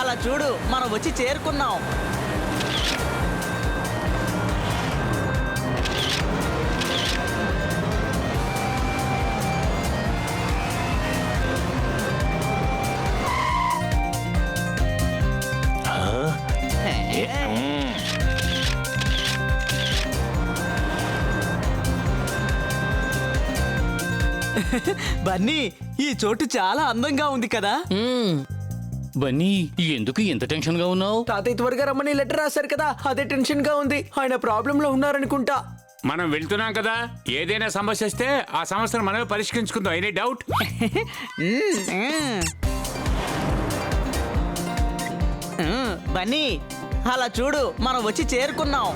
అలా చూడు, మనం వచ్చి చేరుకున్నాం. బన్నీ, ఈ చోటు చాలా అందంగా ఉంది కదా. బన్నీ, ఎందుకు ఎంత టెన్షన్ గా ఉన్నావు? తాతయ్య త్వరగా రమ్మని లెటర్ రాశారు కదా, అదే టెన్షన్ గా ఉంది. ఆయన ప్రాబ్లం లో ఉన్నారనుకుంటా. మనం వెళ్తున్నాం కదా, ఏదైనా సమస్య వస్తే ఆ సమస్యను మనమే పరిష్కరించుకుందాం. Any doubt? బన్నీ, అలా చూడు, మనం వచ్చి చేరుకున్నాం.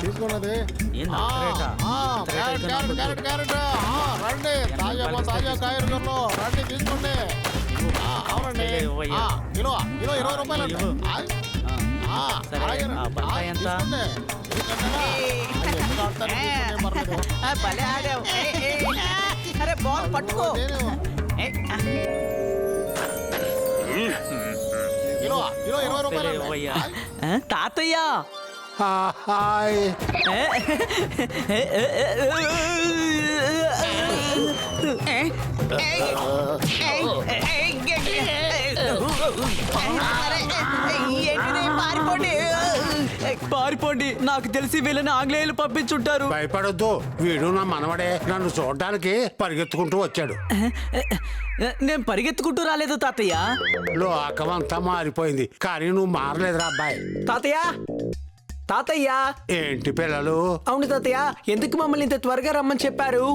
తీసుకున్నది రండి, తాజా కాయగూరలు రండి, తీసుకోండి. అవునండి, కిలో 20 రూపాయలు. భలే ఆడావు. అరే బాల్ పట్టుకో. కిలో 20 రూపాయలు. తాతయ్య, హాయ్. పారిపోండి, నాకు తెలిసి వీళ్ళని ఆంగ్లేయులు పంపించుంటారు. భయపడొద్దు, వీడు నా మనవడే. నన్ను చూడడానికి పరిగెత్తుకుంటూ వచ్చాడు. నేను పరిగెత్తుకుంటూ రాలేదు తాతయ్య. లోకం అంతా మారిపోయింది, కానీ నువ్వు మారలేదురా అబ్బాయి. తాతయ్య, తాతయ్య. ఏంటి పిల్లలు? అవును తాతయ్య, ఎందుకు మమ్మల్ని ఇంత త్వరగా రమ్మని చెప్పారు?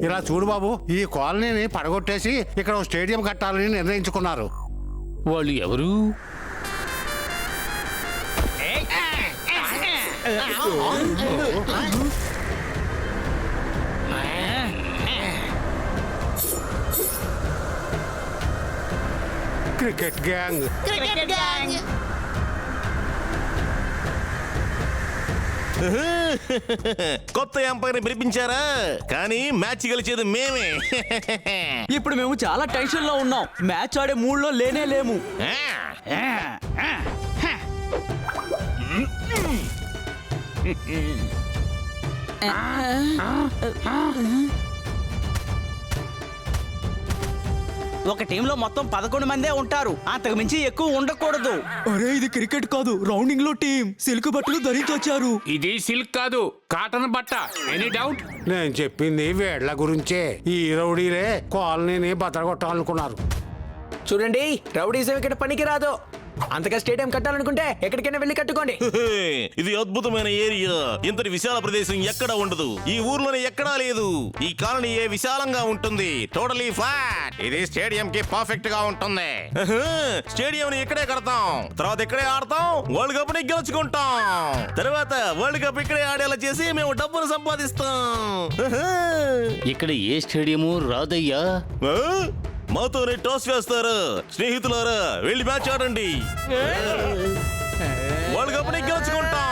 ఇలా చూడు బాబు, ఈ కాలనీని పడగొట్టేసి ఇక్కడ ఓ స్టేడియం కట్టాలని నిర్ణయించుకున్నారు. వాళ్ళు ఎవరు? Cricket gang. కొత్త ఎంపైర్ని పిలిపించారా? కానీ మ్యాచ్ గెలిచేది మేమే. ఇప్పుడు మేము చాలా టెన్షన్ లో ఉన్నాం. మ్యాచ్ ఆడే మూడ్ లో లేనే లేము. ఒక టీంలో మొత్తం 11 మందే ఉంటారు, అంతకు మించి ఎక్కువ ఉండకూడదు. అరే, ఇది క్రికెట్ కాదు, రౌండింగ్ లో టీం. సిల్క్ బట్టలు ధరించి వచ్చారు. ఇది సిల్క్ కాదు, కాటన్ బట్ట. Any doubt? నేను చెప్పింది వీళ్ల గురించే. ఈ రౌడీలే కాలనీని బతరగొట్టాలనుకున్నారు. చూడండి, రౌడీజం ఇక్కడ పనికి రాదు. అంతగా స్టేడియం కట్టాలనుకుంటే ఎక్కడికైనా వెళ్ళి కట్టుకోండి. ఇది అద్భుతమైన ఏరియా. ఇంతటి విశాల ప్రదేశం ఎక్కడా ఉండదు. ఈ ఊర్లోనే ఎక్కడా లేదు. ఈ కాలనీ విశాలంగా ఉంటుంది. Totally flat. ఇది స్టేడియం కి పర్ఫెక్ట్ గా ఉంటుంది. స్టేడియం ని ఇక్కడే కడతాం, తర్వాత ఇక్కడే ఆడతాం, వరల్డ్ కప్ ని గెలుచుకుంటాం. తర్వాత వరల్డ్ కప్ ఇక్కడే ఆడేలా చేసి మేము డబ్బులు సంపాదిస్తాం. ఇక్కడ ఏ స్టేడియము రాదయ్యా. మాతోనే టాస్ వేస్తారు. స్నేహితులారా, వెళ్ళి మ్యాచ్ ఆడండి. వరల్డ్ కప్ ని గెలుచుకుంటాం.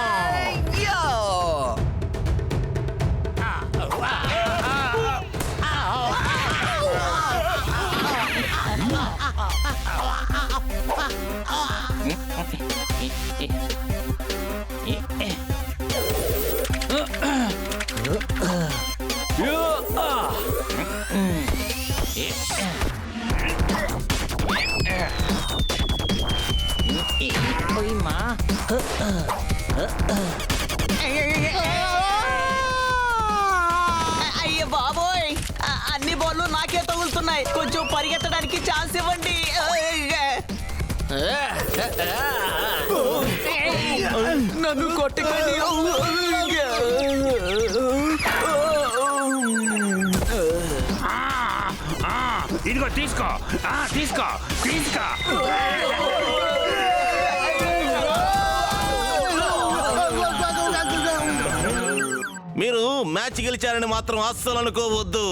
అయ్యో బాబోయ్, అన్ని బాల్లు నాకే తగులుతున్నాయి. కొంచెం పరిగెత్తడానికి ఛాన్స్ ఇవ్వండి. కొట్టకండి. ఇదిగో తీసుకో తీసుకో తీసుకో. మీరు మ్యాచ్ గెలిచారని మాత్రం అస్సలు అనుకోవద్దు.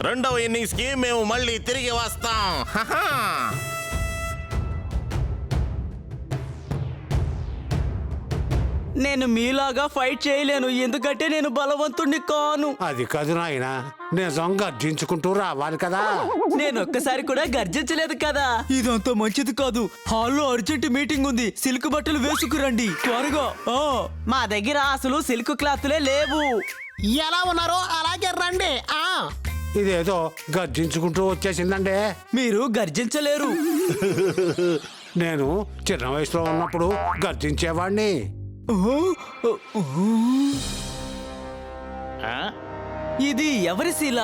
రెండవ ఇన్నింగ్స్ కి మేము మళ్ళీ తిరిగి వస్తాం. హహా. నేను మీలాగా ఫైట్ చేయలేను, ఎందుకంటే నేను బలవంతుణ్ణి కాను. అది కాదు నాయన, నిజం గర్జించుకుంటూ రావాలి కదా. నేను ఒక్కసారి కూడా గర్జించలేదు కదా. ఇదంతా మంచిది కాదు. హాల్లో అర్జెంట్ మీటింగ్ ఉంది. సిల్క్ బట్టలు వేసుకురండి త్వరగా. మా దగ్గర అసలు సిల్క్ క్లాత్లే లేవు. ఎలా ఉన్నారో అలాగే రండి. ఇదేదో గర్జించుకుంటూ వచ్చేసిందండి. మీరు గర్జించలేరు. నేను చిన్న వయసులో ఉన్నప్పుడు గర్జించేవాడిని. ఇది ఎవరి శిల?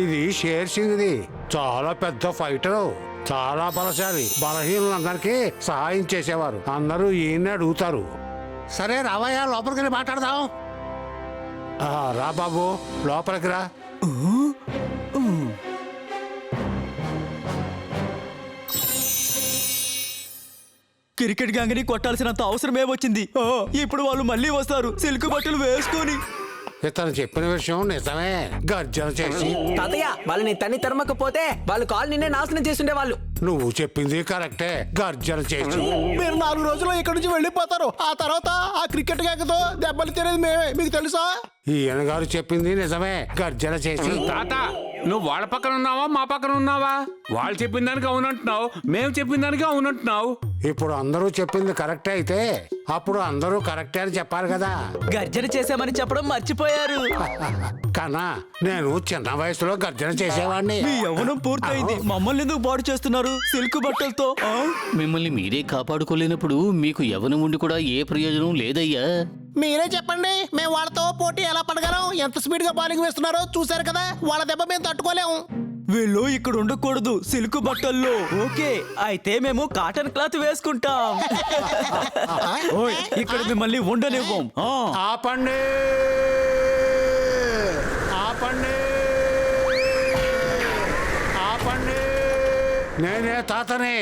ఇది షేర్ సింగ్ది. చాలా పెద్ద ఫైటరు, చాలా బలశాలి. బలహీనులందరికీ సహాయం చేసేవారు. అందరూ ఈయన్ని అడుగుతారు. సరే రావయ్యా, లోపలికి వెళ్ళి మాట్లాడదాం. రా బాబు, లోపలికి రా. క్రికెట్ గ్యాంగ్ ని కొట్టాల్సినంత అవసరమే వచ్చింది. ఇప్పుడు వాళ్ళు మళ్ళీ వస్తారు సిల్క్ బట్టలు వేసుకొని. ఇతను చెప్పిన విషయం నిజమే. గర్జన చేసి తాతయ్య వాళ్ళని తన్ని తరమకపోతే వాళ్ళు కాలనీనే నాశనం చేస్తుండే వాళ్ళు. నువ్వు చెప్పింది కరెక్టే. గర్జన చేసి మీరు 4 రోజుల్లో ఇక్కడి నుంచి వెళ్ళిపోతారు. ఆ తర్వాత ఆ క్రికెట్ గ్యాంగ్తో దెబ్బలు తినేది మేమే, మీకు తెలుసా? ఈయన గారు చెప్పింది నిజమే. గర్జన చేసి తాత నువ్వు వాళ్ళ పక్కన ఉన్నావా మా పక్కన ఉన్నావా? వాళ్ళు చెప్పిన దానికి అవునంటున్నావు, మేము చెప్పిన దానికి అవునంటున్నావు. ఇప్పుడు అందరూ చెప్పింది కరెక్టే అయితే అప్పుడు అందరూ కరెక్టే అని చెప్పాలి కదా. గర్జన చేశామని చెప్పడం మర్చిపోయారు. కన్నా నేను చిన్న వయసులో గర్జన చేసేవాడిని. మీ యవ్వనం పూర్తయింది, మమ్మల్ని ఎందుకు పాడు చేస్తున్నారు సిల్క్ బట్టలతో? మిమ్మల్ని మీరే కాపాడుకోలేనప్పుడు మీకు యవ్వనం ఉండి కూడా ఏ ప్రయోజనం లేదయ్యా. మీరే చెప్పండి, మేము వాళ్ళతో పోటీ ఎలా పడగలం? ఎంత స్పీడ్ గా బౌలింగ్ వేస్తున్నారో చూసారు కదా. వాళ్ళ దెబ్బ మేము తట్టుకోలేము. వీళ్ళు ఇక్కడ ఉండకూడదు సిల్క్ బట్టల్లో. ఓకే, అయితే మేము కాటన్ క్లాత్ వేసుకుంటాం. ఓయ్, ఇక్కడ మిమ్మల్ని ఉండనివ్వం. ఆపండి, ఆపండి, ఆపండి. నేనే తాతని,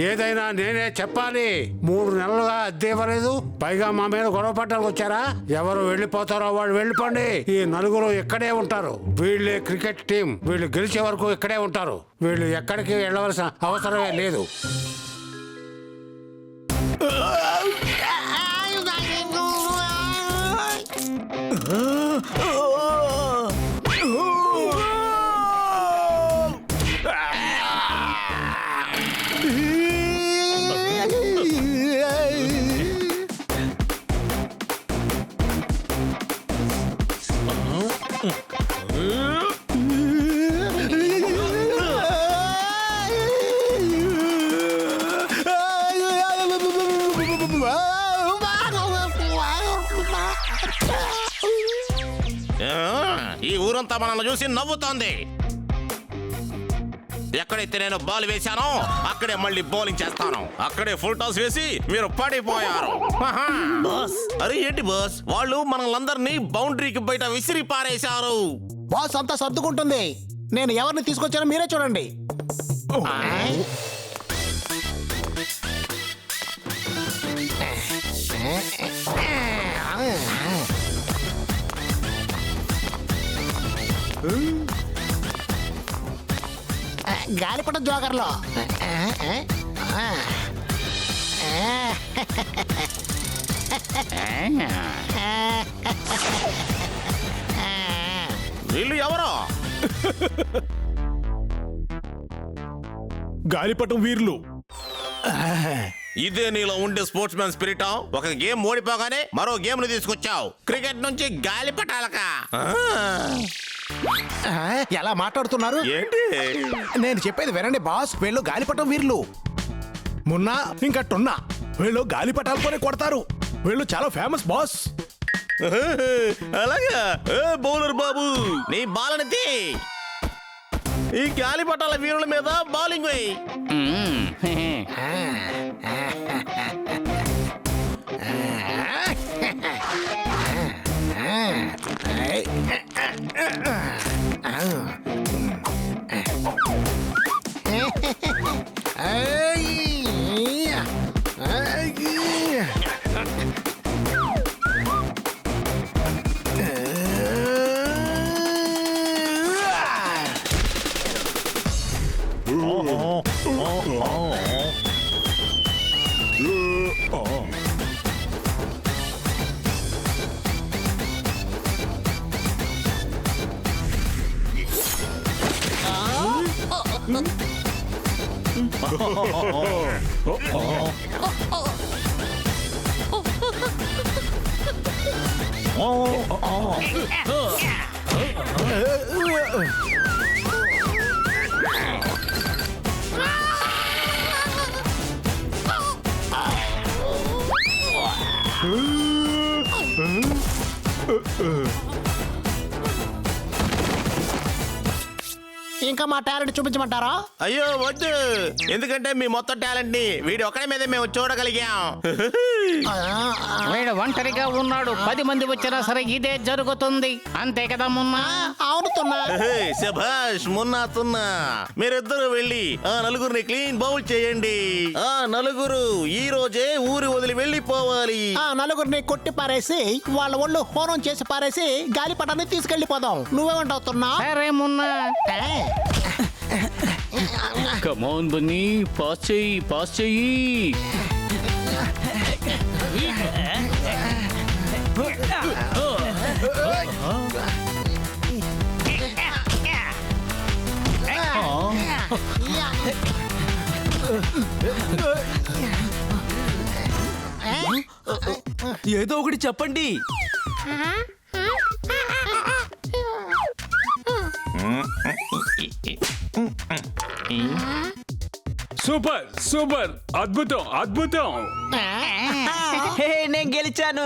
ఏదైనా నేనే చెప్పాలి. 3 నెలలుగా అద్దె ఇవ్వలేదు, పైగా మా మీద గొడవ పడ్డానికి వచ్చారా? ఎవరు వెళ్ళిపోతారో వాళ్ళు వెళ్ళిపోండి. ఈ నలుగురు ఇక్కడే ఉంటారు. వీళ్ళే క్రికెట్ టీం. వీళ్ళు గెలిచే వరకు ఇక్కడే ఉంటారు. వీళ్ళు ఎక్కడికి వెళ్ళవలసిన అవసరమే లేదు. ఈ ఊరంతా మనల్ని చూసి నవ్వుతోంది. ఎక్కడైతే నేను బాల్ వేశానో అక్కడే మళ్ళీ బౌలింగ్ చేస్తాను. అక్కడే ఫుల్ టాస్ వేసి మీరు పడిపోయారు. అరే ఏంటి బాస్, వాళ్ళు మనల్ని బౌండరీకి బయట విసిరి పారేశారు. బాస్ అంతా సర్దుకుంటుంది. నేను ఎవరిని తీసుకొచ్చానో మీరే చూడండి. గాలిపట జోకర్లో వీళ్ళు ఎవరో? గాలిపటం వీర్లు. ఇదే నీలో ఉండే స్పోర్ట్స్ మ్యాన్ స్పిరిట్. ఒక గేమ్ ఓడిపోగానే మరో గేమ్ ను తీసుకొచ్చావు. క్రికెట్ నుంచి గాలిపటాలకా? ఎలా మాట్లాడుతున్నారు? ఏంటి? నేను చెప్పేది వినండి బాస్. వీళ్ళు గాలిపటం వీర్లు. మున్నా ఇంకా టొన్నా వీళ్ళు గాలిపటాలతోనే కొడతారు. వీళ్ళు చాలా ఫేమస్ బాస్. అలాగా? బౌలర్ బాబు, నీ బాలని తీ. ఈ గాలిపటాల వీరుల మీద బౌలింగ్ వేయి. ఇంకా మా టాలెంట్ చూపించమంటారా? అయ్యో వద్దు, ఎందుకంటే మీ మొత్తం టాలెంట్ ని వీడి ఒక్కడి మీద మేము చూడగలిగాం. వీడు ఒంటరిగా ఉన్నాడు, 10 మంది వచ్చినా సరే ఇదే జరుగుతుంది, అంతే కదా మున్నా? అవును తున్నా. శభాష్ మున్నా తున్నా, మీరిద్దరూ వెళ్ళి ఆ నలుగురిని క్లీన్ బౌల్ చేయండి. ఆ నలుగురు ఈ రోజే ఊరి వదిలి వెళ్ళిపోవాలి. ఆ నలుగురిని కొట్టి పారేసి వాళ్ళ ఒళ్ళు హోనం చేసి పారేసి గాలిపటాన్ని తీసుకెళ్లిపోదాం. నువ్వేమంటావు తున్నా? సరే మున్నా. కమాన్ బన్నీ, పాస్ చెయ్యి. ఏదో ఒకటి చెప్పండి. సూపర్ సూపర్, అద్భుతం అద్భుతం. హే, నేను గెలిచాను.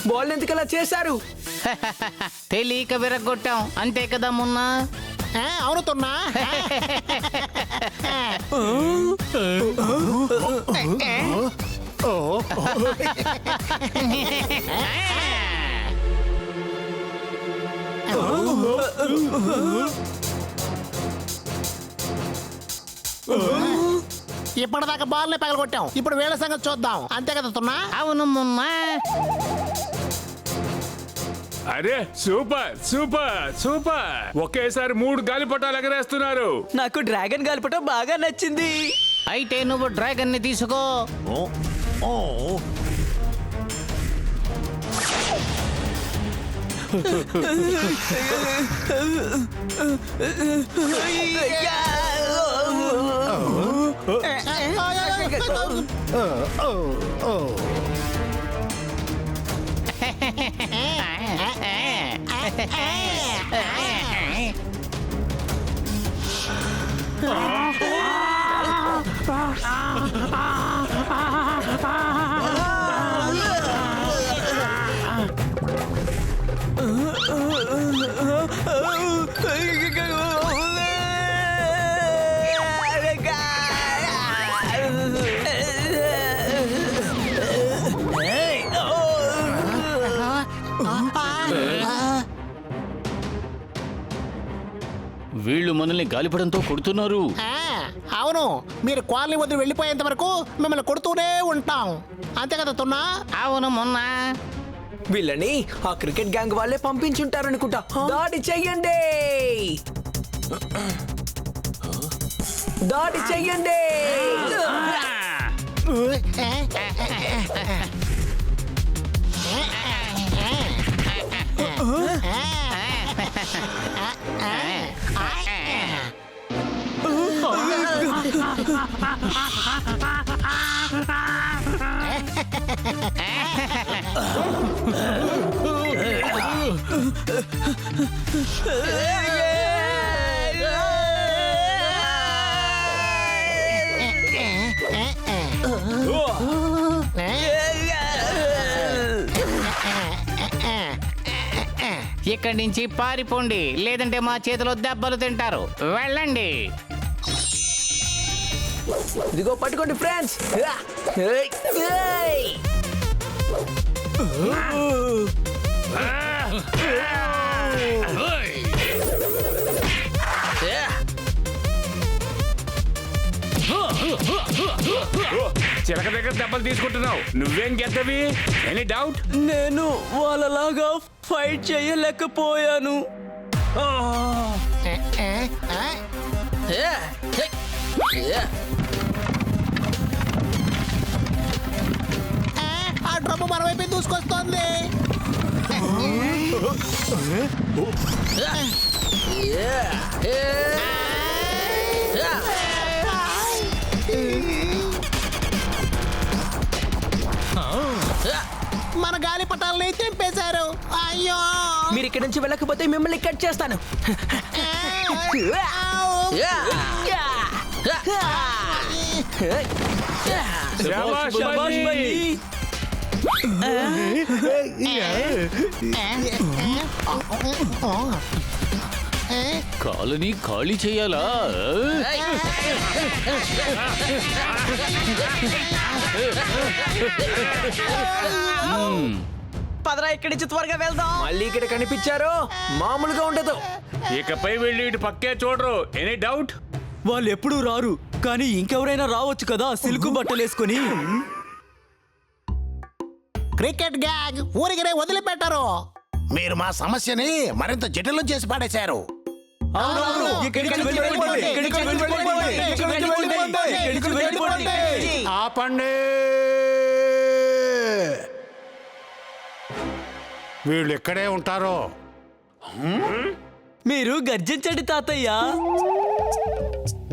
బాల్ ఎందుకు అలా చేశారు? తెలియక విరగొట్టాం, అంతే కదా మున్నా? అవును తున్నా. ఇప్పటిదాకా బాల్ ని పగలగొట్టాం, ఇప్పుడు వేళ సంగతి చూద్దాం, అంతే కదా తున్నా? అవును మున్నా. అరే సూపర్ సూపర్ సూపర్, ఒకేసారి 3 గాలిపటాలు ఎగరేస్తున్నారు. నాకు డ్రాగన్ గాలిపటం బాగా నచ్చింది. అయితే నువ్వు డ్రాగన్ ని తీసుకో. వీళ్ళు మనల్ని గాలిపడంతో కొడుతున్నారు. అవును, మీరు కాలనీ వదిలి వెళ్ళిపోయేంత వరకు మిమ్మల్ని కొడుతూనే ఉంటాం, అంతే కదా తున్నా? అవును మున్నా. వీళ్ళని ఆ క్రికెట్ గ్యాంగ్ వాళ్ళే పంపించుంటారనుకుంటా. దాడి చెయ్యండి, దాడి చెయ్యండి. ఇక్కడి నుంచి పారిపోండి, లేదంటే మా చేతిలో దెబ్బలు తింటారు. వెళ్ళండి. ఇదిగో పట్టుకోండి ఫ్రెండ్స్. చిలక దగ్గర దెబ్బలు తీసుకుంటున్నావు, నువ్వేం గెద్దవి? Any doubt? నేను వాళ్ళలాగా ఫైట్ చేయలేకపోయాను. ఆ డ్రమ్ము మన వైపు దూసుకొస్తోంది. మన గాలి పటాలని తెంపేశారు. అయ్యో, మీరు ఇక్కడి నుంచి వెళ్ళకపోతే మిమ్మల్ని కట్ చేస్తాను. శాబాష్ శభాష్ బన్నీ. బన్నీ. కాలనీ ఖాళీ చేయాలా? పదరా ఇక్కడి నుంచి త్వరగా వెళ్దాం. మళ్ళీ ఇక్కడ కనిపించారు, మామూలుగా ఉండదు. ఇకపై వెళ్ళి ఇటు పక్కే చూడరు. Any doubt? వాళ్ళు ఎప్పుడూ రారు, కానీ ఇంకెవరైనా రావచ్చు కదా సిల్క్ బట్టలు వేసుకొని. క్రికెట్ గ్యాంగ్ ఊరికినే వదిలిపెట్టారు. మీరు మా సమస్యని మరింత జటిలం చేసి పాడేశారు. అవునవును, ఇక్కడి నుంచి వెళ్ళిపోండి, ఇక్కడి నుంచి వెళ్ళిపోండి, ఇక్కడి నుంచి వెళ్ళిపోండి, ఇక్కడి నుంచి వెళ్ళిపోండి. ఆపండి. వీళ్ళు ఇక్కడే ఉంటారు. మీరు గర్జించండి తాతయ్య.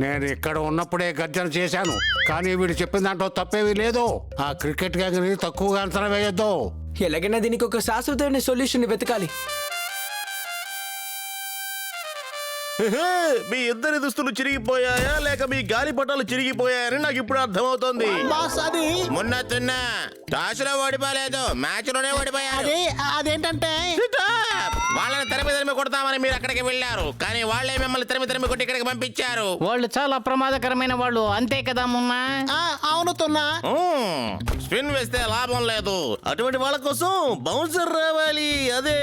నేను ఇక్కడ ఉన్నప్పుడే గర్జన చేశాను, కానీ వీడు చెప్పిన దాంట్లో తప్పేమీ లేదు. ఆ క్రికెట్ గ్యాంగ్ని తక్కువగా అంచనా వేయొద్దు. ఎలాగైనా దీనికి ఒక శాశ్వతమైన సొల్యూషన్ వెతకాలి. మీ ఇద్దరి దుస్తులు చిరిగిపోయాయా లేక మీ గాలి పటాలు చిరిగిపోయాయని నాకు ఇప్పుడు అర్థమవుతోంది. బాస్ అది మొన్న తిన్న టాస్ లో ఓడిపోలేదు, మ్యాచ్ లోనే ఓడిపోయారు. అది అదేంటంటే వాళ్ళని తరిమి కొడతామని మీరు అక్కడికి వెళ్ళారు, కానీ వాళ్ళే మిమ్మల్ని తరిమి కొట్టి ఇక్కడికి పంపించారు. వాళ్ళు చాలా ప్రమాదకరమైన వాళ్ళు, అంతే కదా మున్నా? అవును తున్నా. స్పిన్ వేస్తే లాభం లేదు, అటువంటి వాళ్ళ కోసం బౌన్సర్ రావాలి. అదే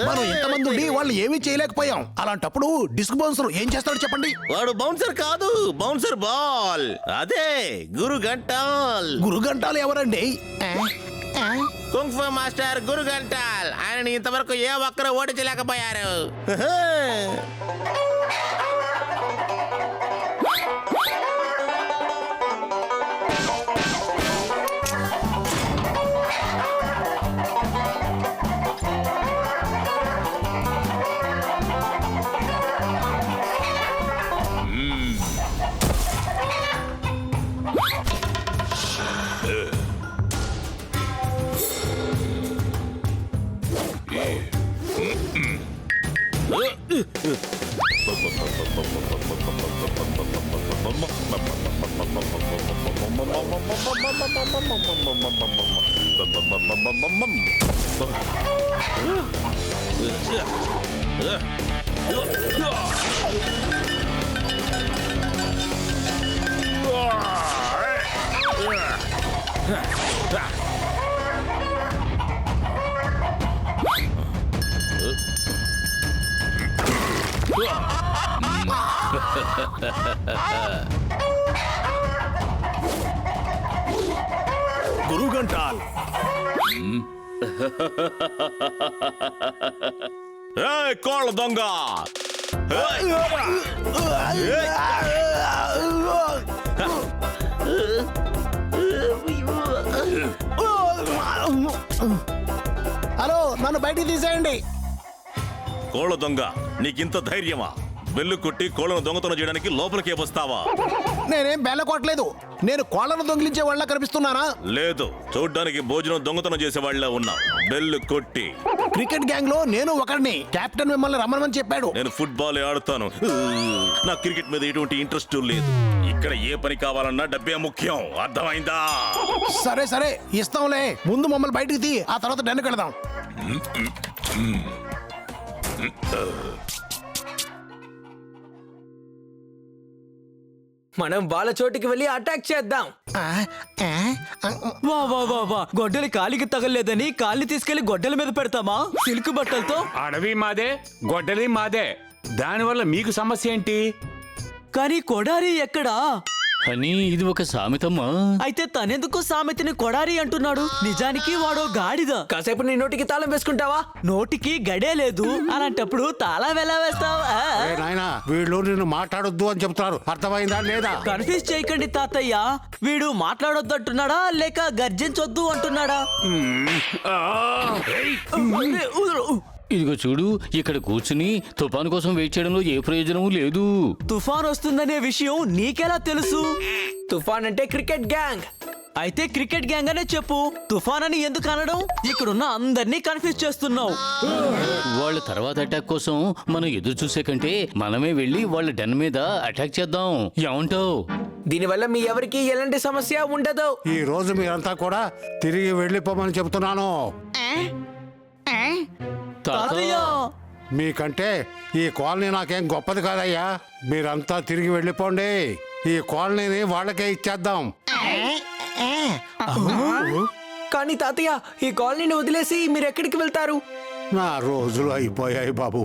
మనం ఇంతమంది ఉండి వాళ్ళు ఏమీ చేయలేకపోయాం. అలాంటప్పుడు డిస్క్ బౌన్సర్ ఏం చేస్తాడు చెప్పండి? వాడు బౌన్సర్ కాదు, బౌన్సర్ బాల్. అదే గురు గంటాల్. గురుగంటాలు ఎవరండి? కుంగ్ఫు మాస్టర్ గురు గంటాల్. ఆయనని ఇంతవరకు ఏ ఒక్కరు ఓడించలేకపోయారు. గురుగంటాల్. కోళ్ళ దొంగ. హలో, నన్ను బయటికి తీసేయండి. కోళ్ళ దొంగ, నీకింత ధైర్యమా? బెల్లు కొట్టి కోళ్ళను దొంగతనం చేయడానికి లోపలికే వస్తావా? నేనేం బెల్ల కొట్టలేదు. నేను కోళ్లను దొంగిలించే వాళ్ళ కనిపిస్తున్నానా? లేదు, చూడ్డానికి భోజనం దొంగతనం చేసే వాళ్ళ ఉన్నావు. బెల్లు కొట్టి. క్రికెట్ గ్యాంగ్ లో నేను ఒకరిని. కెప్టెన్ మిమ్మల్ని రమ్మని చెప్పాడు. నేను ఫుట్బాల్ ఆడుతాను, నాకు క్రికెట్ మీద ఎటువంటి ఇంట్రెస్ట్ లేదు. ఇక్కడ ఏ పని కావాలన్నా డబ్బే ముఖ్యం, అర్థమైందా? సరే సరే ఇస్తాంలే. ముందు మమ్మల్ని బయటికి తీ, ఆ తర్వాత డెన్నుకి వెళదాం. మనం వాళ్ళ చోటికి వెళ్ళి అటాక్ చేద్దాం. వా వా వా వా, గొడ్డలి కాలికి తగలేదని కాలిని తీసుకెళ్లి గొడ్డల మీద పెడతామా సిల్క్ బట్టలతో? అడవి మాదే, గొడ్డలి మాదే, దానివల్ల మీకు సమస్య ఏంటి? కానీ కొడారి ఎక్కడా? అని ఇది ఒక సామెతమ్మా. అయితే తనెందుకు సామెతని కొడారి అంటున్నాడు? నిజానికి వాడో గాడిద. కాసేపు నీ నోటికి తాళం వేసుకుంటావా? నోటికి గడే లేదు, అలాంటప్పుడు తాళం ఎలా వేస్తావా? నాయనా వీళ్ళు నిన్ను మాట్లాడొద్దు అని చెప్తున్నారు, అర్థమైందా లేదా? కన్ఫ్యూజ్ చేయకండి తాతయ్య. వీడు మాట్లాడొద్దు అంటున్నాడా లేక గర్జించొద్దు అంటున్నాడా? ఇదిగో చూడు, ఇక్కడ కూర్చుని తుఫాను కోసం వెయిట్ చేయడంలో ఏ ప్రయోజనము లేదు. తుఫాన్ వస్తుందనే విషయం నీకెలా తెలుసు? తుఫాన్ అంటే క్రికెట్ గ్యాంగ్. అయితే క్రికెట్ గ్యాంగ్ అనే చెప్పు. తుఫాన్ అని ఎందుకు అనడం? ఇక్కడున్న అందరినీ కన్ఫ్యూజ్ చేస్తున్నావు. వాళ్ళ తర్వాత అటాక్ కోసం మనం ఎదురు చూసే కంటే మనమే వెళ్ళి వాళ్ళ డెన్ మీద అటాక్ చేద్దాం. ఏమంటావు? దీనివల్ల మీ ఎవరికి ఎలాంటి సమస్య ఉండదు. ఈ రోజు మీరంతా కూడా తిరిగి వెళ్ళిపోమని చెప్తున్నాను. తాతయ్య, మీకంటే ఈ కాలనీ నాకేం గొప్పది కాదయ్యా. మీరంతా తిరిగి వెళ్ళిపోండి. ఈ కాలనీని వాళ్ళకే ఇచ్చేద్దాం. కానీ తాతయ్య, ఈ కాలనీని వదిలేసి మీరు ఎక్కడికి వెళ్తారు? నా రోజులు అయిపోయాయి బాబు.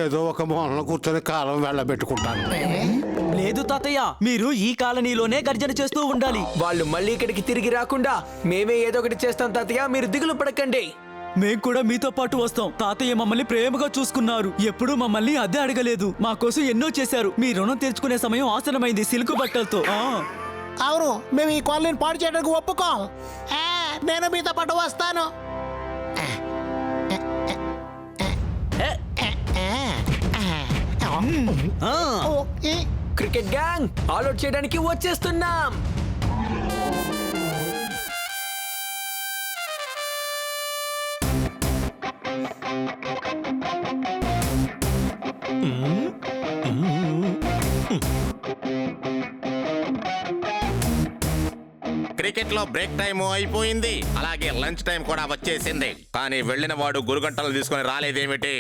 ఏదో ఒక మూలన కూర్చొని కాలం వెళ్ళబెట్టుకుంటాను. లేదు తాతయ్య, మీరు ఈ కాలనీలోనే గర్జన చేస్తూ ఉండాలి. వాళ్ళు మళ్ళీ ఇక్కడికి తిరిగి రాకుండా మేమే ఏదో ఒకటి చేస్తాం తాతయ్య, మీరు దిగులు పడకండి. మేం కూడా మీతో పాటు వస్తాం. తాతయ్య మమ్మల్ని ప్రేమగా చూసుకున్నారు. ఎప్పుడూ మమ్మల్ని అద్దె అడగలేదు. మా కోసం ఎన్నో చేశారు. మీ రుణం తీర్చుకునే సమయం ఆసనమైంది సిల్కు బట్టలతో. అవును, మేము ఈ కాలనీని పాడు చేయడానికి ఒప్పుకోం. నేను మీతో పాటు వస్తాను. క్రికెట్ గ్యాంగ్ ఆల్అౌట్ చేయడానికి వచ్చేస్తున్నాం. క్రికెట్ లో బ్రేక్ టైం అయిపోయింది, అలాగే లంచ్ టైం కూడా వచ్చేసింది. కానీ వెళ్ళిన వాడు గురుగంటలు తీసుకొని రాలేదేమిటి?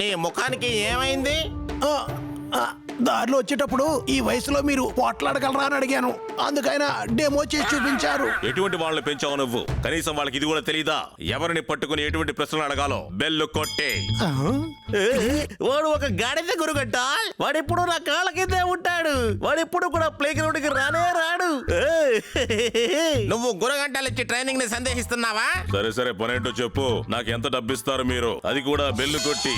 నీ ముఖానికి ఏమైంది? దారిలో వచ్చేటప్పుడు ఈ వయసులో మీరు పోట్లాడగలరా అని అడిగాను. అందుకైనా డెమో చేసి చూపించారు. ఎటువంటి వాళ్ళని పెంచావు నువ్వు? కనీసం వాళ్ళకి ఇది కూడా తెలీదా? ఎవరిని పట్టుకుని ఎటువంటి ప్రశ్నలు అడగాలో? బెల్లు కొట్టే. వాడు ఒక గాడిద గురుగంట. వాడెప్పుడు నా కాళ్ళ కిందే ఉంటాడు. వాడెప్పుడు కూడా ప్లే గ్రౌండ్ కి రానే రాడు. నువ్వు గురగంటలు ఇచ్చి ట్రైనింగ్ ని సందేహిస్తున్నావా? సరే సరే, పనేంటో చెప్పు. నాకు ఎంత డబ్బిస్తారు మీరు? అది కూడా బెల్లు కొట్టి.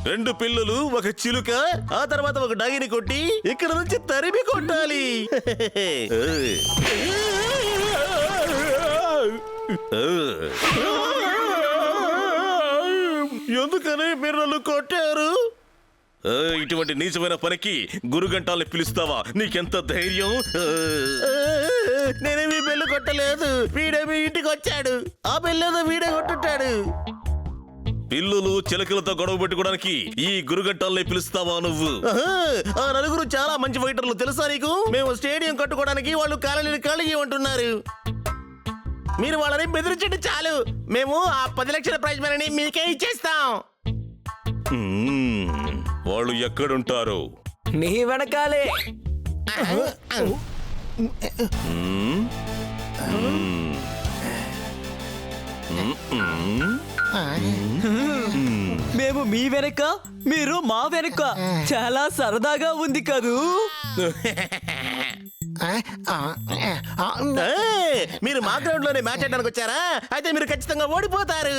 2 పిల్లులు, ఒక చిలుక, ఆ తర్వాత ఒక డగిని కొట్టి ఇక్కడ నుంచి తరిమి కొట్టాలి. ఎందుకని మీరు నన్ను కొట్టారు? ఇటువంటి నీచమైన పనికి గురుగంటాల్ని పిలుస్తావా? నీకెంత ధైర్యం? నేనేమి బెల్లు కొట్టలేదు. వీడేమి ఇంటికి వచ్చాడు. ఆ బెల్లేదో వీడే కొట్టుంటాడు. పిల్లులు చిలకలతో గొడవ పెట్టుకోవడానికి ఈ గురుగంటాల్ని పిలుస్తావా నువ్వు? ఆ నలుగురు చాలా మంచి ఫైటర్లు తెలుసా నీకు? మేము స్టేడియం కట్టుకోవడానికి వాళ్ళు కాలనీని ఖాళీ చేయమంటున్నారు. మీరు వాళ్ళని బెదిరించండి చాలు. మేము ఆ 10 లక్షల ప్రైజ్ మనీని మీకే ఇచ్చేస్తాం. వాళ్ళు ఎక్కడుంటారు? నీ వెనకాలే. మేము మీ వెనక, మీరు మా వెనక. చాలా సరదాగా ఉంది కదూ? మీరు మా గ్రౌండ్ లోనే మ్యాచ్ ఆడడానికి వచ్చారా? అయితే మీరు ఖచ్చితంగా ఓడిపోతారు.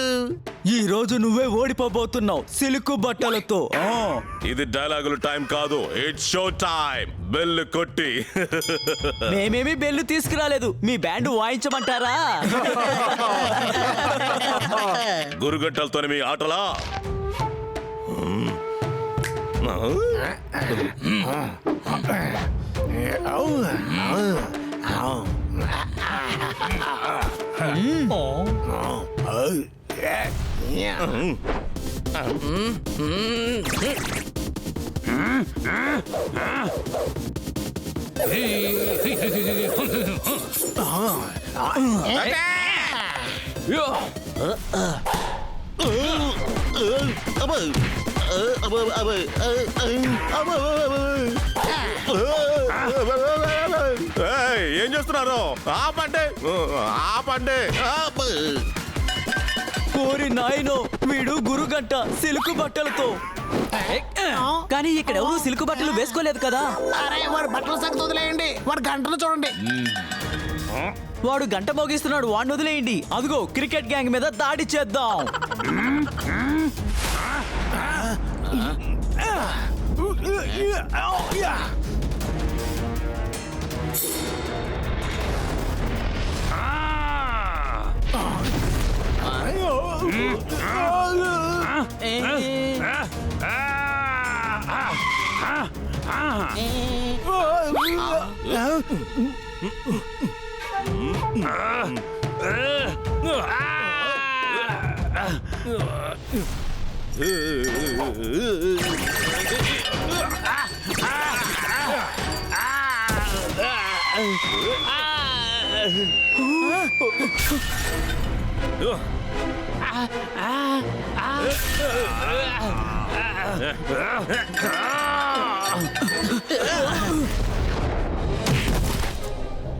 ఈ రోజు నువ్వే ఓడిపోబోతున్నావు సిల్కు బట్టలతో. ఇది డైలాగుల టైం కాదు, ఇట్స్ షో టైం. బెల్ కొట్టి. మేమేమి బెల్లు తీసుకురాలేదు. మీ బ్యాండ్ వాయించమంటారా? గురుగంటలతోనే మీ ఆటలా? ఏం చేస్తున్నారు? ఆపండి, ఆపండి. కోరి నాయనో, వీడు గురుగంట సిల్కు బట్టలతో. కానీ ఇక్కడ ఎవరు సిల్కు బట్టలు వేసుకోలేదు కదా. అరే వాడు బట్టల సంగతి వదిలేయండి, వాడు గంటలు చూడండి. వాడు గంట మోగిస్తున్నాడు, వాడిని వదిలేయండి. అదిగో క్రికెట్ గ్యాంగ్ మీద దాడి చేద్దాం.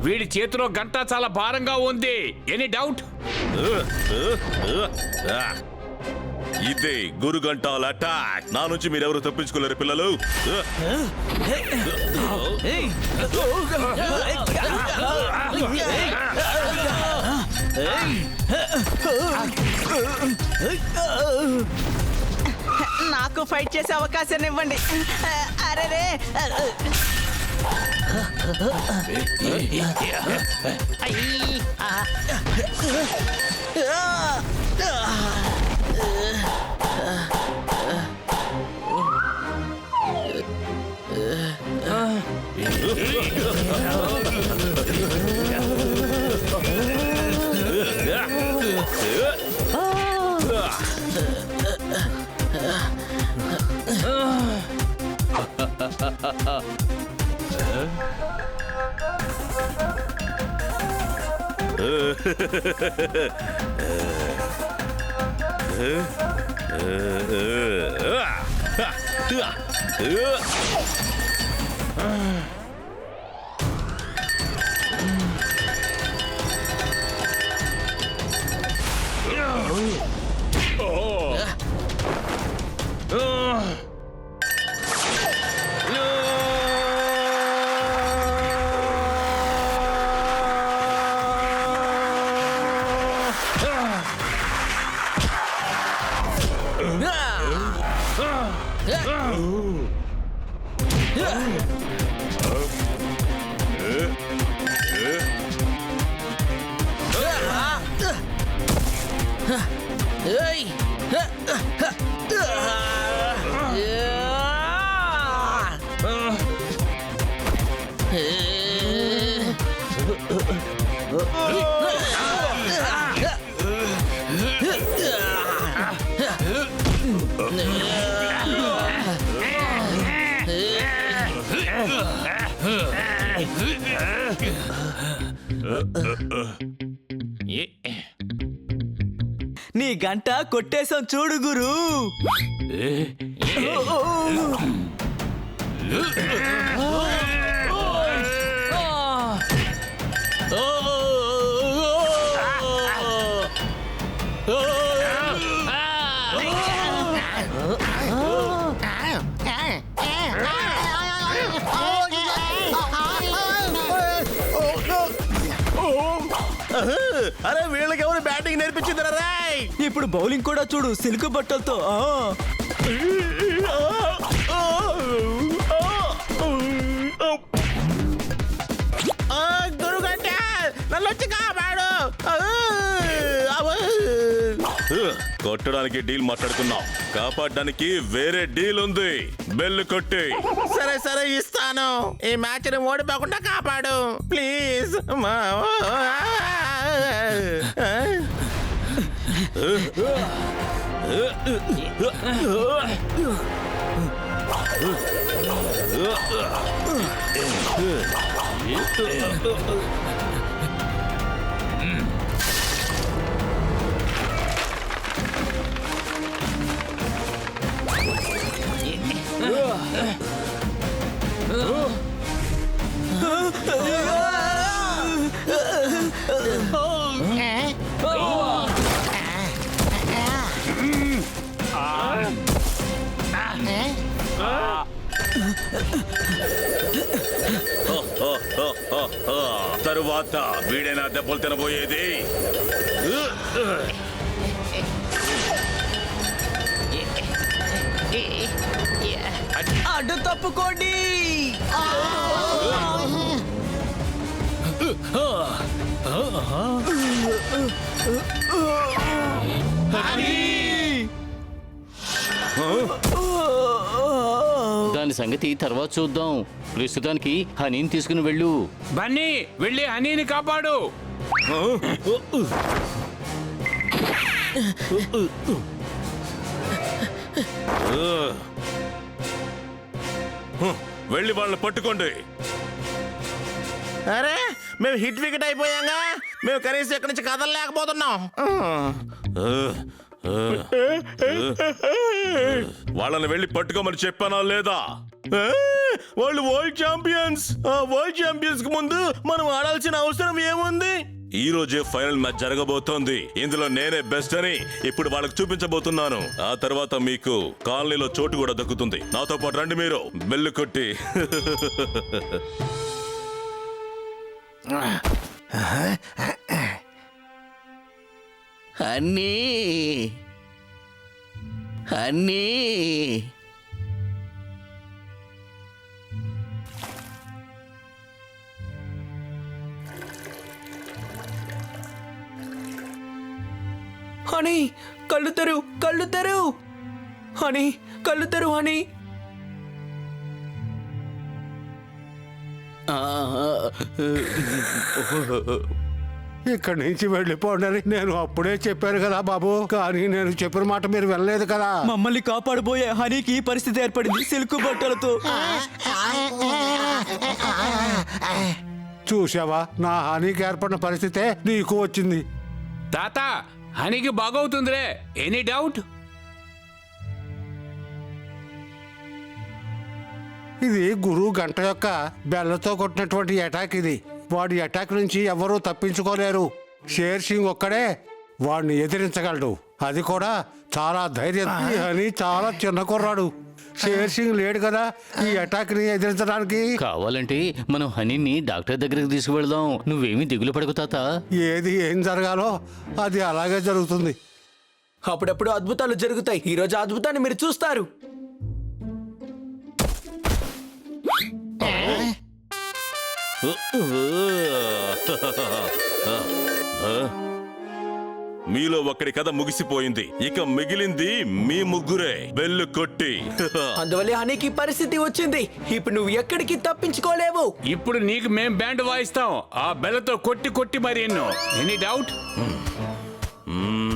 వీడి చేతిలో గంట చాలా భారంగా ఉంది. Any doubt? ఇదే గురుగంటాల అటాక్. నా నుంచి మీరెవరు తప్పించుకోలేరు పిల్లలు. నాకు ఫైట్ చేసే అవకాశాన్ని ఇవ్వండి. అరే నీ గంట కొట్టేశాం చూడు గురు. అరే వీళ్ళకి ఎవరు బ్యాటింగ్ నేర్పించిందిరా రాయ్? ఇప్పుడు బౌలింగ్ కూడా చూడు సిల్క్ బట్టలతో. గురుగంట నన్ను వచ్చి కాపాడు. కొట్టడానికి డీల్ మాట్లాడుకున్నాం, కాపాడడానికి వేరే డీల్ ఉంది. బెల్ కొట్టి. సరే సరే ఇస్తాను. ఈ మ్యాచ్ ని ఓడిపోకుండా కాపాడు ప్లీజ్. తరువాత వీడైనా దెబ్బలు తినబోయేది. అడ్డు తప్పుకోండి. దాని సంగతి తర్వాత చూద్దాం. ప్రస్తుతానికి హనీని తీసుకుని వెళ్ళు. బన్నీ వెళ్ళి హనీని కాపాడు. వెళ్ళి వాళ్ళని పట్టుకోండి. అరే మేము హిట్ వికెట్ అయిపోయాంగా. మేము కనీసం ఇక్కడి నుంచి కదలలేకపోతున్నాం. వాళ్ళని వెళ్ళి పట్టుకోమని చెప్పానా లేదా? వాళ్ళు వరల్డ్ ఛాంపియన్స్. ఆ వరల్డ్ ఛాంపియన్స్ కు ముందు మనం ఆడాల్సిన అవసరం ఏముంది? ఈ రోజే ఫైనల్ మ్యాచ్ జరగబోతోంది. ఇందులో నేనే బెస్ట్ అని ఇప్పుడు వాళ్ళకి చూపించబోతున్నాను. ఆ తర్వాత మీకు కాలనీలో చోటు కూడా దక్కుతుంది. నాతో పాటు రండి. మీరు బెల్లు కొట్టి అన్నీ అన్నీ హనీ కళ్ళు తెరు, కళ్ళు తెరు. హనీ కళ్ళు తెరు. హనీ ఇక్కడి నుంచి వెళ్ళిపోండి నేను అప్పుడే చెప్పాను కదా బాబు, కానీ నేను చెప్పిన మాట మీరు వినలేదు కదా. మమ్మల్ని కాపాడబోయే హనీకి ఈ పరిస్థితి ఏర్పడింది సిల్క్ బట్టలతో. చూసావా, నా హానికి ఏర్పడిన పరిస్థితే నీకు వచ్చింది. తాత హనీకి బాగవుతుందిరే. Any doubt? ఇది గురువు గంట యొక్క బెల్లతో కొట్టినటువంటి అటాక్. ఇది వాడి అటాక్ నుంచి ఎవరూ తప్పించుకోలేరు. షేర్ సింగ్ ఒక్కడే వాడిని ఎదిరించగలడు. అది కూడా చాలా ధైర్యం అని. చాలా చిన్న కుర్రాడు. షేర్ సింగ్ లేడు కదా ఈ అటాక్ ని ఎదిరించడానికి. కావాలంటే మనం హనీని డాక్టర్ దగ్గరికి తీసుకువెళ్దాం. నువ్వేమీ దిగులు పడకు తాత. ఏది ఏం జరగాలో అది అలాగే జరుగుతుంది. అప్పుడప్పుడు అద్భుతాలు జరుగుతాయి. ఈ రోజు అద్భుతాన్ని మీరు చూస్తారు. మీలో ఒక్కడి కథ ముగిసిపోయింది. ఇక మిగిలింది మీ ముగ్గురే. బెల్లు కొట్టి అందువల్ల హనీకి పరిస్థితి వచ్చింది. ఇప్పుడు నువ్వు ఎక్కడికి తప్పించుకోలేవు. ఇప్పుడు నీకు మేం బ్యాండ్ వాయిస్తాం. ఆ బెల్లతో కొట్టి కొట్టి మరి ఎన్నో. Any doubt?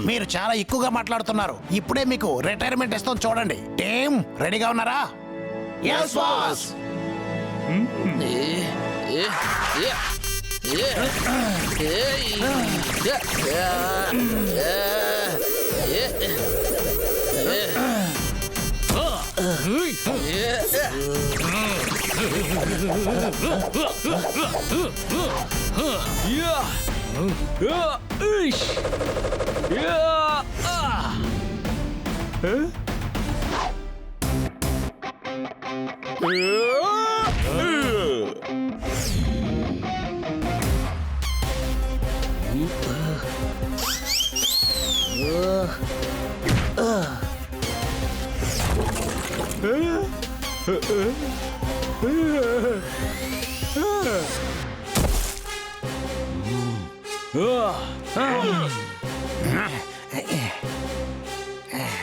మీరు చాలా ఎక్కువగా మాట్లాడుతున్నారు. ఇప్పుడే మీకు రిటైర్మెంట్ ఇస్తాం. చూడండి. టీం రెడీగా ఉన్నారా? yes boss.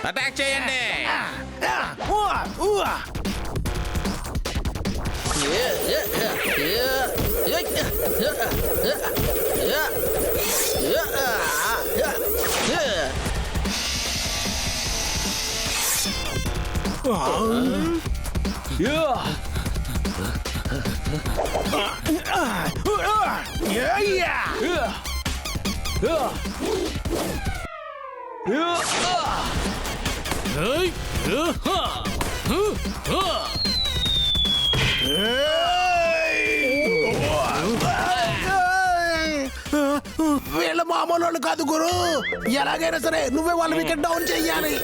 అటాక్ చేయండి. వీళ్ళ మామూలు వాళ్ళు కాదు గురు. ఎలాగైనా సరే నువ్వే వాళ్ళ వికెట్ డౌన్ చెయ్యాలి.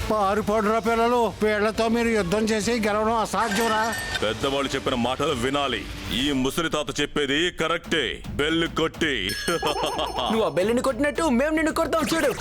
పారిపోడురా పిల్లలు, వీళ్లతో మీరు యుద్ధం చేసి గెలవడం అసాధ్యంరా. పెద్దవాళ్ళు చెప్పిన మాటలు వినాలి. ఈ ముసలి తాత చెప్పేది కరెక్టే. బెల్లు కొట్టి నువ్వు ఆ బెల్లిని కొట్టినట్టు మేము నిన్ను కొడతాం చూడు.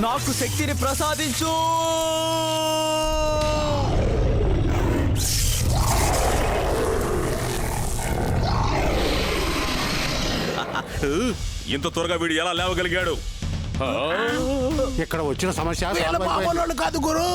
నాకు శక్తిని ప్రసాదించు. ఇంత త్వరగా వీడు ఎలా లేవగలిగాడు? ఇక్కడ వచ్చిన సమస్య వీళ్ళ మామూలు కాదు గురు.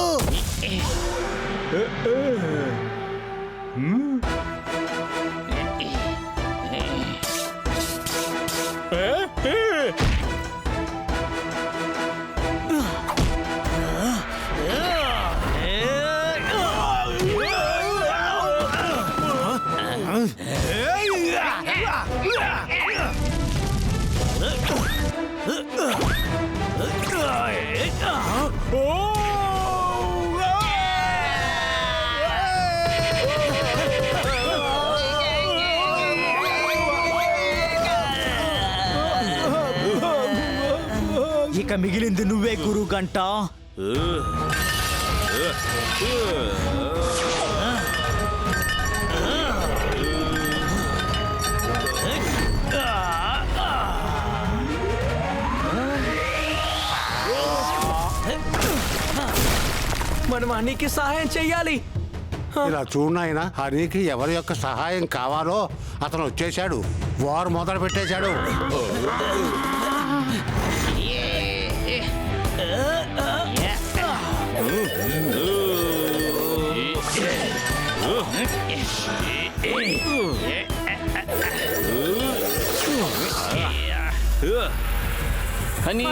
ఇక మిగిలింది నువ్వే గురు గంట. మనం అన్నికి సహాయం చెయ్యాలి. ఇలా చూడనాయన, హరికి ఎవరి యొక్క సహాయం కావాలో అతను వచ్చేశాడు. వారు మొదలు పెట్టేశాడు. హనీ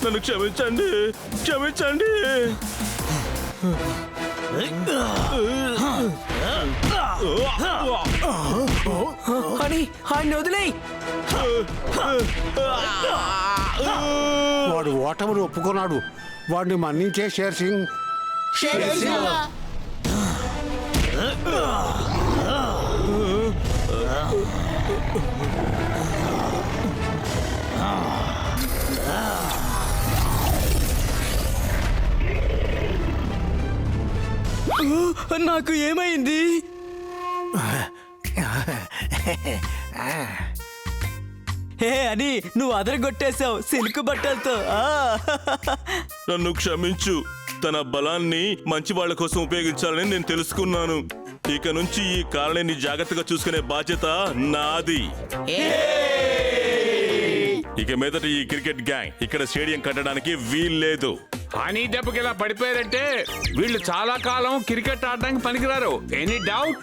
నన్ను క్షమించండి, క్షమించండి. అని ఆయన వదిలేయ్. వాడు ఓటమిని ఒప్పుకున్నాడు. వాడిని మన్నించే షేర్ సింగ్. నాకు ఏమైంది? హే అని నువ్వు అదరగొట్టేశావు సిల్క్ బట్టలతో. నన్ను క్షమించు. తన బలాన్ని మంచి వాళ్ళ కోసం ఉపయోగించాలని నేను తెలుసుకున్నాను. ఇక నుంచి ఈ కాలనీని జాగ్రత్తగా చూసుకునే బాధ్యత నాది. ఇక మీదట ఈ క్రికెట్ గ్యాంగ్ ఇక్కడ స్టేడియం కట్టడానికి వీల్లేదు. హనీ దెబ్బకి ఇలా పడిపోయారంటే వీళ్ళు చాలా కాలం క్రికెట్ ఆడడానికి పనికిరారు. Any doubt?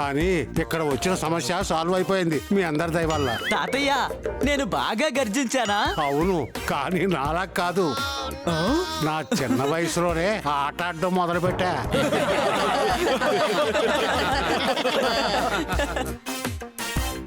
అని ఇక్కడ వచ్చిన సమస్య సాల్వ్ అయిపోయింది మీ అందరి దయ వల్ల. తాతయ్య నేను బాగా గర్జించానా? అవును, కానీ నాలా కాదు. నా చిన్న వయసులోనే ఆట ఆడడం మొదలు పెట్టా.